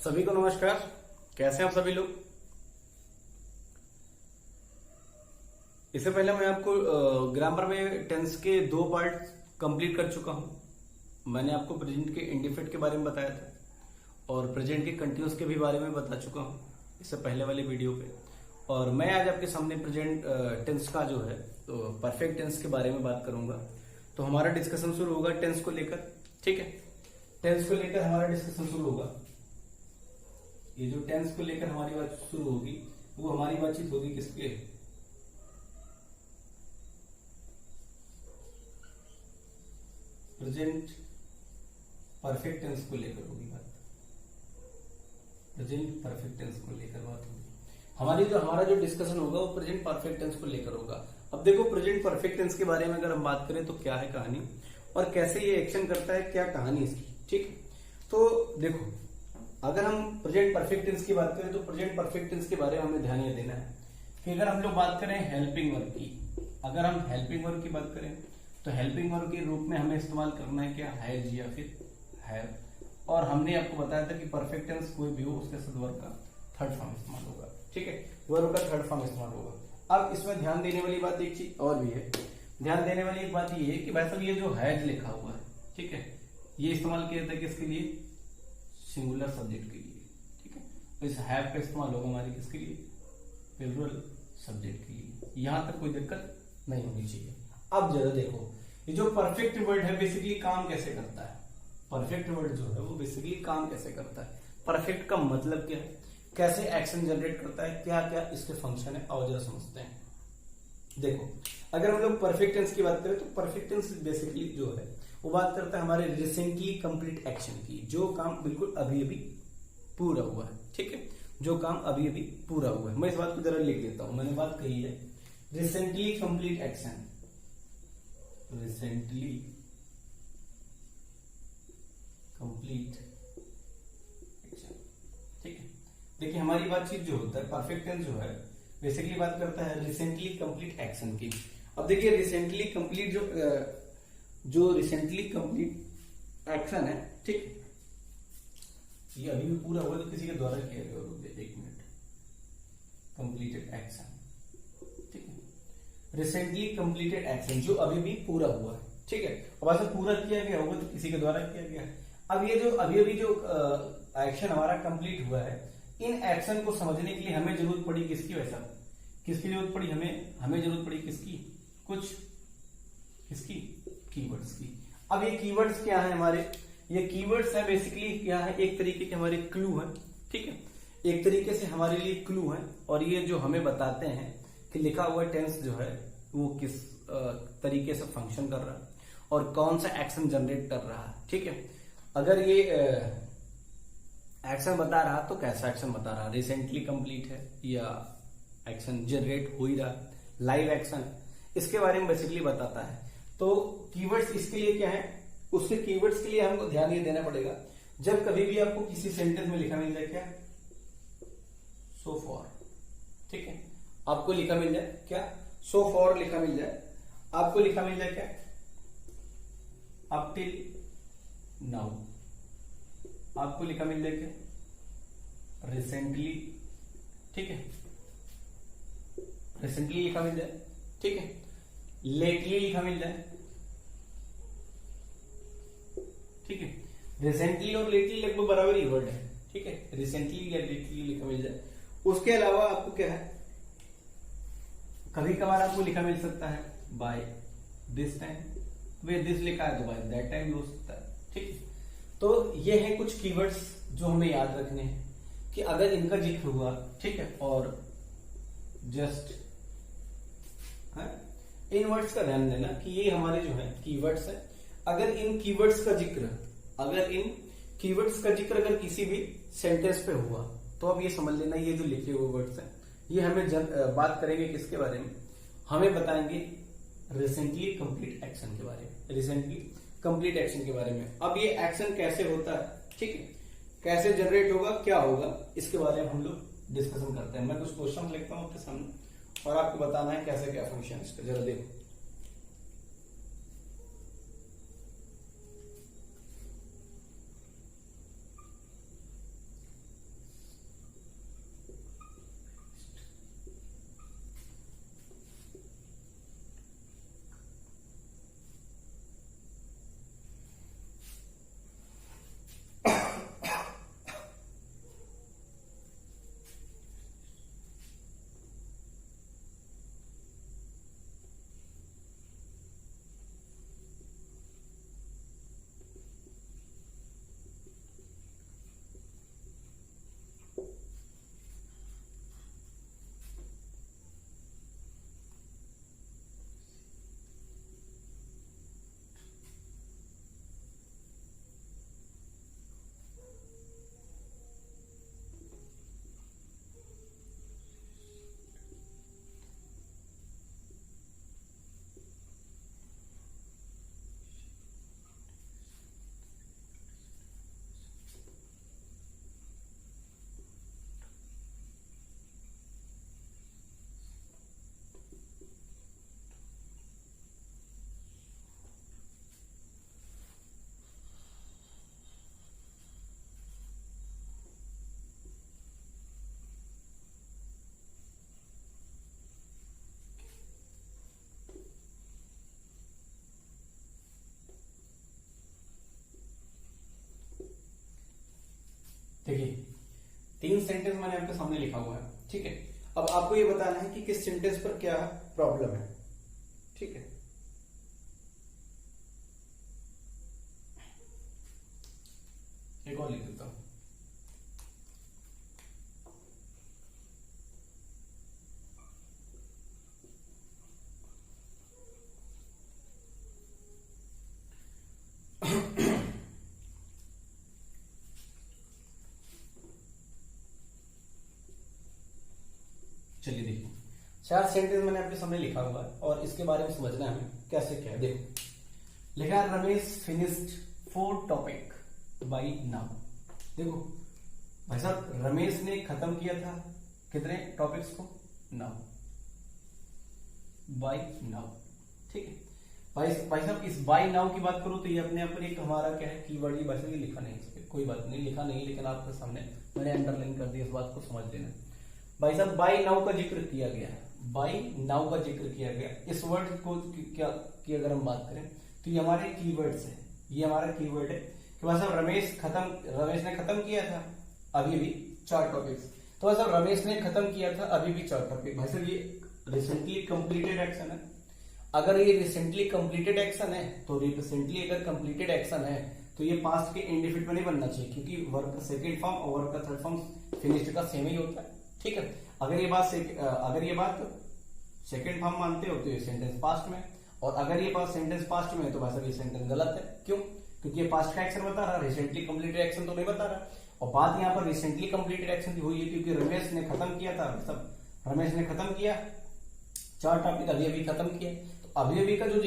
सभी को नमस्कार। कैसे हैं आप सभी लोग। इससे पहले मैं आपको ग्रामर में टेंस के 2 पार्ट कंप्लीट कर चुका हूं। मैंने आपको प्रेजेंट के इंडिफिनिट के बारे में बताया था और प्रेजेंट के कंटिन्यूस के भी बारे में बता चुका हूं इससे पहले वाली वीडियो पे। और मैं आज आपके सामने प्रेजेंट टेंस का जो है तो परफेक्ट टेंस के बारे में बात करूंगा। तो हमारा डिस्कशन शुरू होगा टेंस को लेकर। ठीक है, टेंस को लेकर हमारा डिस्कशन शुरू होगा। ये जो टेंस को लेकर हमारी बात शुरू होगी वो हमारी बातचीत होगी किसके, प्रेजेंट परफेक्ट टेंस को लेकर होगी बात। प्रेजेंट परफेक्ट टेंस को लेकर बात होगी हमारा जो डिस्कशन होगा वो प्रेजेंट परफेक्ट टेंस को लेकर होगा। अब देखो, प्रेजेंट परफेक्ट टेंस के बारे में अगर हम बात करें तो क्या है कहानी और कैसे ये एक्शन करता है, क्या कहानी इसकी। ठीक है, तो देखो, अगर हम प्रेजेंट परफेक्ट टेंस की बात करें तो प्रेजेंट परफेक्ट टेंस के बारे में हमें ध्यान ये देना है कि अगर हम लोग बात करें हेल्पिंग वर्ब की, अगर हम हेल्पिंग वर्ब की बात करें तो हेल्पिंग वर्ब के रूप में हमें इस्तेमाल करना है क्या, हैज या फिर हैव। और हमने आपको बताया था कि परफेक्ट टेंस कोई भी हो उसके साथ वर्ब का थर्ड फॉर्म इस्तेमाल होगा। ठीक है, वर्ब का थर्ड फॉर्म इस्तेमाल होगा। अब इसमें ध्यान देने वाली बात एक चीज और भी है। ध्यान देने वाली एक बात ये है कि भाई साहब ये जो हैज लिखा हुआ है, ठीक है, ये इस्तेमाल किया था किसके लिए, सिंगुलर सब्जेक्ट के लिए। ठीक है, तो इस हैव का इस्तेमाल होगा हमारे किसके लिए, प्लूरल सब्जेक्ट के लिए। यहां तक कोई दिक्कत नहीं होनी चाहिए। अब जरा देखो, ये जो परफेक्ट वर्ड है बेसिकली काम कैसे करता है। परफेक्ट वर्ड जो है वो बेसिकली काम कैसे करता है, परफेक्ट का मतलब क्या है, कैसे एक्शन जनरेट करता है, क्या क्या इसके फंक्शन है, आओ जरा समझते हैं। देखो, अगर हम लोग परफेक्ट टेंस की बात करें तो परफेक्ट टेंस बेसिकली जो है वो बात करता है हमारे रिसेंटली कंप्लीट एक्शन की, जो काम बिल्कुल अभी अभी पूरा हुआ है। ठीक है, जो काम अभी अभी पूरा हुआ है। मैं इस बात को जरा लिख देता हूं। मैंने बात कही है recently complete action, recently complete action. ठीक है, देखिए हमारी बातचीत जो होता है परफेक्ट टेंस जो है बेसिकली बात करता है रिसेंटली कंप्लीट एक्शन की। अब देखिए रिसेंटली कंप्लीट जो रिसेंटली कंप्लीट एक्शन है, ठीक, ये अभी भी पूरा हुआ तो किसी के द्वारा किया गया होगा। एक मिनट, कंप्लीटेड एक्शन। ठीक है, रिसेंटली कंप्लीटेड एक्शन जो अभी भी पूरा हुआ है। ठीक है, अब ऐसा पूरा किया गया होगा तो किसी के द्वारा किया गया है। अब ये जो अभी अभी जो एक्शन हमारा कंप्लीट हुआ है, इन एक्शन को समझने के लिए हमें जरूरत पड़ी किसकी, वैसा किसकी जरूरत पड़ी, हमें जरूरत पड़ी किसकी, कुछ किसकी, कीवर्ड्स की। अब ये कीवर्ड्स क्या है हमारे, ये कीवर्ड्स है बेसिकली क्या है, एक तरीके के हमारे क्लू है। ठीक है, एक तरीके से हमारे लिए क्लू है और ये जो हमें बताते हैं कि लिखा हुआ टेंस जो है वो किस तरीके से फंक्शन कर रहा है और कौन सा एक्शन जनरेट कर रहा है। ठीक है, अगर ये एक्शन बता रहा तो कैसा एक्शन बता रहा, रिसेंटली कंप्लीट है या एक्शन जनरेट हो ही रहा, लाइव एक्शन, इसके बारे में बेसिकली बताता है। तो कीवर्ड्स इसके लिए क्या है, उसके कीवर्ड्स के लिए हमको ध्यान ये देना पड़ेगा। जब कभी भी आपको किसी सेंटेंस में लिखा मिल जाए क्या, सो फॉर, ठीक है, आपको लिखा मिल जाए क्या, सो फॉर लिखा मिल जाए, आपको लिखा मिल जाए क्या, अप टिल नाउ, आपको लिखा मिल जाए क्या, रिसेंटली, ठीक है, रिसेंटली लिखा मिल जाए, ठीक है, लेटली लिखा मिल जाए, ठीक है, रिसेंटली और लेटली लगभग बराबर ही वर्ड है। ठीक है, रिसेंटली या लेटली लिखा मिल जाए। उसके अलावा आपको क्या है, कभी कभार आपको लिखा मिल सकता है बाय दिस टाइम, वे दिस लिखा है तो बाय दैट टाइम हो सकता है। ठीक है, तो ये है कुछ कीवर्ड्स जो हमें याद रखने हैं कि अगर इनका जिक्र हुआ, ठीक है, और जस्ट इन वर्ड्स का ध्यान देना कि ये हमारे जो है कीवर्ड्स है। अगर इन कीवर्ड्स का जिक्र अगर किसी भी सेंटेंस पे हुआ तो अब ये समझ लेना ये जो लिखे हुए वर्ड्स हैं ये हमें बात करेंगे किसके बारे में, हमें बताएंगे रिसेंटली कंप्लीट एक्शन के बारे में, रिसेंटली कंप्लीट एक्शन के बारे में। अब ये एक्शन कैसे होता है, ठीक है, कैसे जनरेट होगा, क्या होगा, इसके बारे में हम लोग डिस्कशन करते हैं। मैं कुछ क्वेश्चन लिखता हूं आपके सामने और आपको बताना है कैसे क्या फंक्शन है इसका। जरा देखो, 3 सेंटेंस मैंने आपके सामने लिखा हुआ है, ठीक है। अब आपको ये बताना है कि किस सेंटेंस पर क्या प्रॉब्लम है, ठीक है। एक और लिख देता हूं। चलिए देखिए, 4 सेंटेंस मैंने आपके सामने लिखा हुआ है और इसके बारे में समझना है हमें कैसे क्या है। देखो लिखा है Ramesh finished 4 topic by now. देखो भाई साहब, रमेश ने खत्म किया था कितने टॉपिक्स को? नाउ, बाय नाउ, ठीक है। भाई साहब, इस बाय नाउ की बात करूं तो ये अपने आप पर एक हमारा क्या है कीवर्ड, ये भाई लिखा नहीं है, कोई बात नहीं, लिखा नहीं, लेकिन आपके सामने मैंने अंडरलाइन कर दिया, इस बात को समझ लेना। भाई साहब बाय नाउ का जिक्र किया गया, बाय नाउ का जिक्र किया गया। इस वर्ड को क्या की अगर हम बात करें तो ये हमारे कीवर्ड्स है, ये हमारा कीवर्ड है कि भाई साहब रमेश ने खत्म किया था अभी भी 4 टॉपिक्स। तो भाई साहब रमेश ने खत्म किया था अभी भी 4 टॉपिक। भाई साहब ये रिसेंटली कंप्लीटेड एक्शन है। अगर ये रिसेंटली कंप्लीटेड एक्शन है तो रिसेंटली अगर कंप्लीटेड एक्शन है तो ये पास्ट के इंडेफिनिट में नहीं बनना चाहिए, क्योंकि वर्ब का सेकेंड फॉर्म और वर्ब का थर्ड फॉर्म फिनिश्ड का सेम ही होता है, ठीक है। अगर ये बात सेकेंड फॉर्म मानते हो तो ये सेंटेंस पास्ट में, और अगर ये बात सेंटेंस पास्ट में है तो भाई साहब ये सेंटेंस गलत है। क्यों? क्योंकि ये पास्ट का एक्शन बता रहा है, रिसेंटली कंप्लीटेड एक्शन तो नहीं बता रहा। और बात यहाँ पर रिसेंटली कंप्लीटेड एक्शन की हुई है क्योंकि रमेश ने खत्म किया था, सब रमेश ने खत्म किया 4 टॉपिक, अभी खत्म किया। तो अभी का जो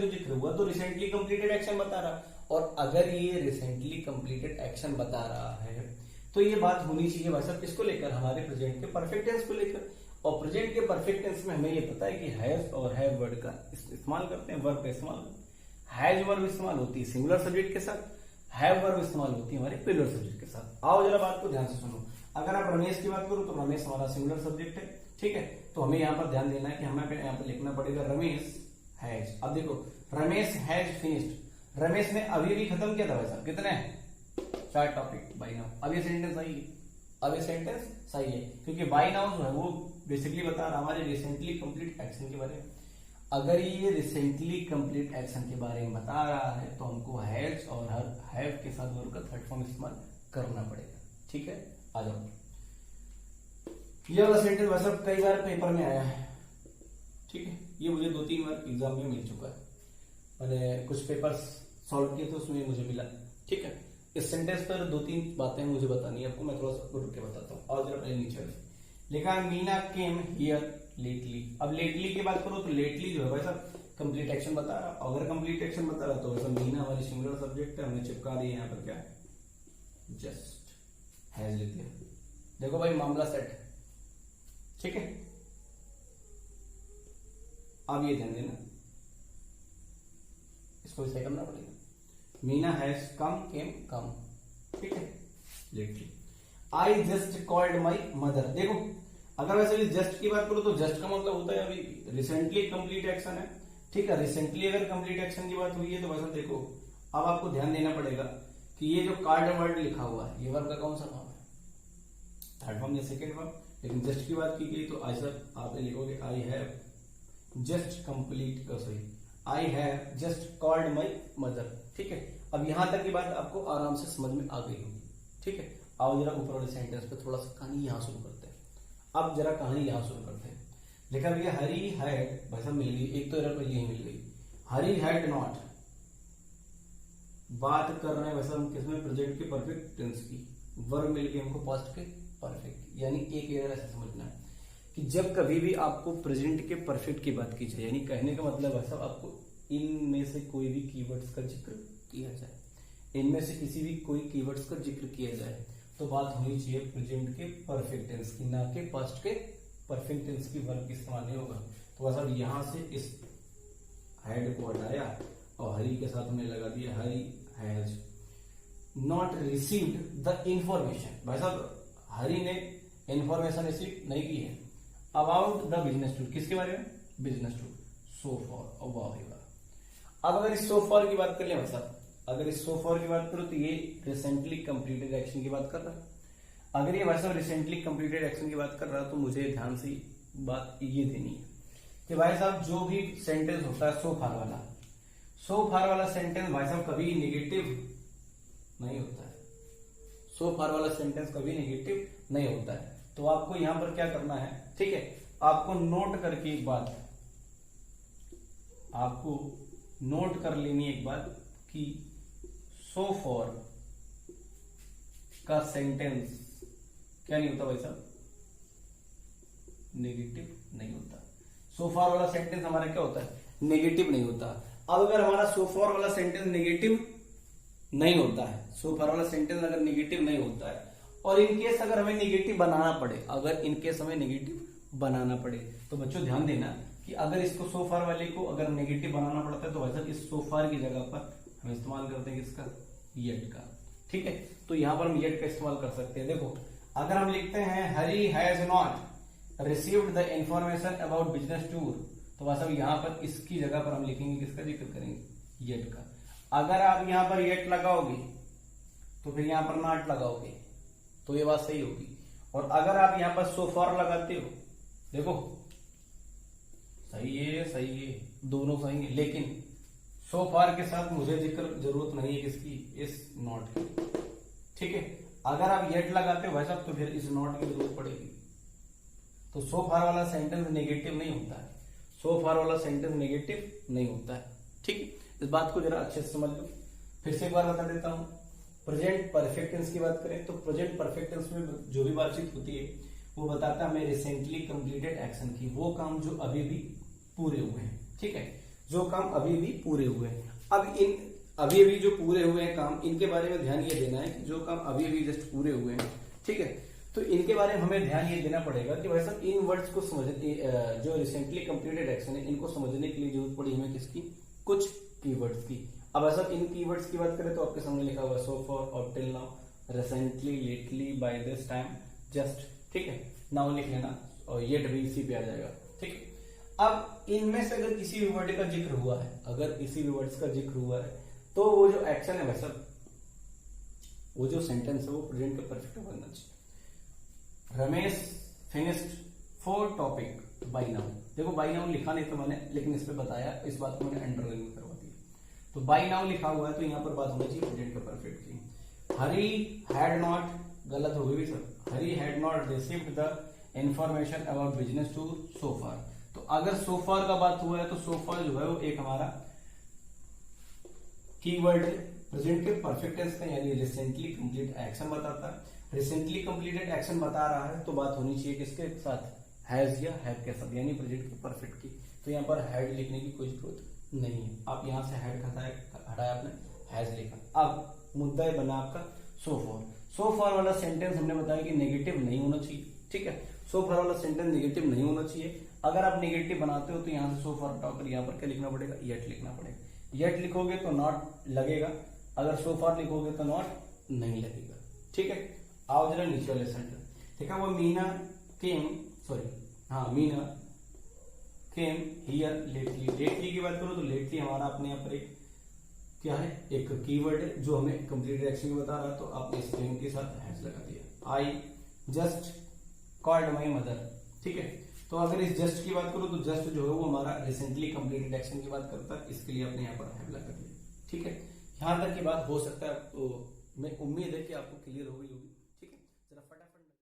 जिक्र हुआ तो रिसेंटली कंप्लीटेड एक्शन बता रहा। और अगर ये रिसेंटली कंप्लीटेड एक्शन बता रहा है तो ये बात होनी चाहिए भाई साहब किसको लेकर, हमारे प्रेजेंट के परफेक्ट टेंस को लेकर। और प्रेजेंट के परफेक्ट टेंस में हमें ये पता है कि हैज और हैव वर्ड का इस्तेमाल करते हैं, वर्ब का इस्तेमाल। हैज वर्ब इस्तेमाल होती है सिंगुलर सब्जेक्ट के साथ, हैव वर्ब इस्तेमाल होती है हमारे प्लूरल सब्जेक्ट के साथ। आओ जरा बात को ध्यान से सुनो। अगर आप रमेश की बात करो तो रमेश हमारा सिंगुलर सब्जेक्ट है, ठीक है। तो हमें यहाँ पर ध्यान देना है कि हमें यहाँ पर लिखना पड़ेगा रमेश हैज। अब देखो रमेश हैज फिनिश्ड, रमेश ने अभी भी खत्म किया था भाई साहब, कितने 4 टॉपिक बाय नाउ। अब ये सेंटेंस सही है, क्योंकि बाय नाउ जो है वो बेसिकली बता रहा हमारे रिसेंटली कंप्लीट एक्शन के बारे में। अगर ये रिसेंटली कंप्लीट एक्शन के बारे में बता रहा है तो हमको हैज और हैव के साथ वर्ब का थर्ड फॉर्म इस्तेमाल करना पड़ेगा, ठीक है। आ जाओ, ये वाला सेंटेंस वैसे कई बार पेपर में आया है, ठीक है। ये मुझे 2-3 बार एग्जाम में मिल चुका है, मैंने कुछ पेपर सॉल्व किए तो उसमें मुझे मिला, ठीक है। इस सेंटेंस पर 2-3 बातें मुझे बतानी है आपको, मैं थोड़ा सा रुक के बताता हूँ। और जरा पहले नीचे लिखा मीना केम हियर लेटली। अब लेटली की बात करो तो लेटली जो है भाई साहब कंप्लीट एक्शन बता रहा। अगर कंप्लीट एक्शन बता रहा तो वैसा मीना हमारी सिंगुलर सब्जेक्ट है, हमने चिपका दिया यहाँ पर क्या है, जस्ट हैज लिख दिया। देखो भाई मामला सेट है, ठीक है। अब ये ध्यान देना, इसको सही करना पड़ेगा। मीना हैज कम, ठीक है। Lately I just called my mother. देखो अगर वैसे जस्ट की बात करो तो जस्ट का मतलब होता है अभी रिसेंटली कंप्लीट एक्शन है, ठीक है। रिसेंटली अगर कंप्लीट एक्शन की बात हुई है तो वैसे देखो अब आपको ध्यान देना पड़ेगा कि ये जो कार्ड वर्ड लिखा हुआ है ये वर्ब का कौन सा फॉर्म है, थर्ड फॉर्म या सेकेंड फॉर्म। लेकिन जस्ट की बात की गई तो ऐसा आप लिखोगे I have just complete, sorry I have just called my mother, ठीक है। अब यहां तक की बात आपको आराम से समझ में आ गई होगी, ठीक है। आओ जरा ऊपर वाले सेंटेंस पे थोड़ा सा कहानी यहां शुरू करते हैं। अब जरा कहानी यहां शुरू करते हैं। लिखा भैया हरी हैड, भाई साहब मिल गई, एक तो एरर पहले ही मिल गई। हरी हैड नॉट, बात कर रहे हैं वैसा हम किसमें, प्रेजेंट के परफेक्ट टेंस की। वर्ब मिल गई हमको पास्ट के परफेक्ट, यानी एक एरर ऐसा समझना है कि जब कभी भी आपको प्रेजेंट के परफेक्ट की बात की जाए, यानी कहने का मतलब है साहब आपको इनमें से कोई भी कीवर्ड्स का जिक्र किया जाए, इनमें से किसी भी कोई कीवर्ड्स का जिक्र किया जाए तो बात होनी चाहिए प्रेजेंट के परफेक्ट टेंस की, ना कि पास्ट के परफेक्ट टेंस की वर्ब की इस्तेमाल नहीं होगा। तो बस अब यहां से इस हैड को हटाया और हरी के साथ में लगा दिया Hari has not received the information. भाई साहब हरी ने इंफॉर्मेशन रिसीव नहीं की है अबाउट द बिजनेस टूर, किसके बारे में, बिजनेस टूर, सो फॉर। अब अगर इस सो फॉर की बात कर ले, मतलब अगर इस सो फॉर की बात करो तो ये रिसेंटली कंप्लीटेड एक्शन की बात कर रहा है। अगर ये भाई साहब रिसेंटली कंप्लीटेड एक्शन की बात कर रहा है तो मुझे ध्यान से बात ये देनी है कि भाई साहब जो भी सेंटेंस होता है सो फार वाला सेंटेंस भाई साहब कभी नेगेटिव नहीं होता है। सो फार वाला सेंटेंस कभी नेगेटिव नहीं होता है। तो आपको यहां पर क्या करना है, ठीक है, आपको नोट करके एक बात, आपको नोट कर लेनी एक बात कि सो फॉर का सेंटेंस क्या नहीं होता भाई साहब, नेगेटिव नहीं होता। सो फार वाला सेंटेंस हमारा क्या होता है, नेगेटिव नहीं होता। अब अगर हमारा सो फार वाला सेंटेंस नेगेटिव नहीं होता है, सो फार वाला सेंटेंस अगर नेगेटिव नहीं होता है और इनकेस अगर हमें नेगेटिव बनाना पड़े, अगर इनकेस हमें नेगेटिव बनाना पड़े, तो बच्चों ध्यान देना कि अगर इसको सो फार वाले को अगर नेगेटिव बनाना पड़ता है तो वैसा इस सो फार की जगह पर हम इस्तेमाल करते हैं किसका, येट का। ठीक है, तो यहां पर हम येट का इस्तेमाल कर सकते हैं। देखो अगर हम लिखते हैं Hari has not received the information about business tour, तो वैसा यहां पर इसकी जगह पर हम लिखेंगे किसका जिक्र करेंगे, येट का। अगर आप यहां पर येट लगाओगे तो फिर यहां पर नॉट लगाओगे तो ये बात सही होगी। और अगर आप यहां पर सो फार लगाते हो, देखो सही है, दोनों सही है, लेकिन सो फार के साथ मुझे जिक्र जरूरत नहीं है किसकी, इस नॉट की। ठीक है, अगर आप येट लगाते हो वैसा तो फिर इस नॉट की जरूरत पड़ेगी। तो सो फार वाला सेंटेंस नेगेटिव नहीं होता है, सो फार वाला सेंटेंस नेगेटिव नहीं होता है। ठीक है, इस बात को जरा अच्छे से समझ लो। फिर से एक बार बता देता हूं, प्रेजेंट परफेक्ट टेंस की बात करें तो प्रेजेंट परफेक्ट टेंस में जो भी बातचीत होती है वो बताता है हमें रिसेंटली कंप्लीटेड एक्शन की, वो काम जो अभी भी पूरे हुए हैं। ठीक है, जो काम अभी भी पूरे हुए हैं। अब इन अभी अभी जो पूरे हुए हैं काम, इनके बारे में ध्यान ये देना है कि जो काम अभी अभी जस्ट पूरे हुए हैं, ठीक है, तो इनके बारे में हमें ध्यान ये देना पड़ेगा कि वैसा इन वर्ड्स को समझने, जो रिसेंटली कंप्लीटेड एक्शन है इनको समझने के लिए जरूरत पड़ी हमें किसकी, कुछ कीवर्ड्स की। अब ऐसा इन कीवर्ड्स की बात करें तो आपके सामने लिखा हुआ सो फॉर, और till now, recently, lately, by this time, just. ठीक है, नाउ लिख लेना और येट भी इसी पे आ जाएगा। ठीक है, अब इनमें से अगर किसी भी वर्ड का जिक्र हुआ है, अगर किसी भी वर्ड्स का जिक्र हुआ है तो वो जो एक्शन है वैसा, वो जो सेंटेंस है वो प्रेजेंट का परफेक्ट बनना चाहिए। Ramesh finished 4 topic by now. देखो बाय नाउ लिखा नहीं था मैंने, लेकिन इस पे बताया, इस बात को मैंने अंडरलाइन करवा दिया। तो बाय नाउ लिखा हुआ है तो यहाँ पर बात होनी चाहिए प्रेजेंट का परफेक्ट की। हरी हैड नॉट, गलत हो गई भी sir, Hari had not received the information about business tour so far. तो अगर सो फार का बात हुआ है तो सो फार जो है वो एक हमारा कीवर्ड है प्रेजेंट के परफेक्ट टेंस का, यानी रिसेंटली कंप्लीट एक्शन बताता है। रिसेंटली कंप्लीटेड एक्शन बता रहा है तो बात होनी चाहिए किसके साथ, हैज या हैव के साथ, यानी प्रेजेंट के परफेक्ट की। तो यहाँ पर हैड लिखने की कोई जरूरत नहीं है। आप यहाँ से हैड हटाया आपने, हैज लिखा। अब मुद्दा बना आपका सो फॉर। सो फॉर वाला सेंटेंस हमने बताया कि नेगेटिव नहीं होना चाहिए। ठीक है, सो फॉर वाला सेंटेंस नेगेटिव नहीं होना चाहिए। अगर आप नेगेटिव बनाते हो तो यहाँ से सो फॉर हटाकर यहाँ पर क्या लिखना पड़ेगा, येट लिखना पड़ेगा। येट लिखोगे तो नॉट लगेगा, अगर सो फार लिखोगे तो नॉट नहीं लगेगा। ठीक है, आओ जरा नीचे वाले सेंटेंस देखा, वो Meena came, Meena came here lately. Lately की बात करो तो लेटली हमारा अपने यहाँ पर एक क्या है, एक कीवर्ड है जो हमें कंप्लीटेड एक्शन बता रहा है, तो आपने इस केम के साथ हैज लगा दिया। I just called my mother. ठीक है, तो अगर इस जस्ट की बात करो तो जस्ट जो है वो हमारा रिसेंटली कंप्लीटेड एक्शन की बात करता है, इसके लिए आपने यहाँ पर हैव लगा दिया। ठीक है, यहां तक की बात हो सकता है, तो मैं उम्मीद है कि आपको क्लियर हो गई होगी।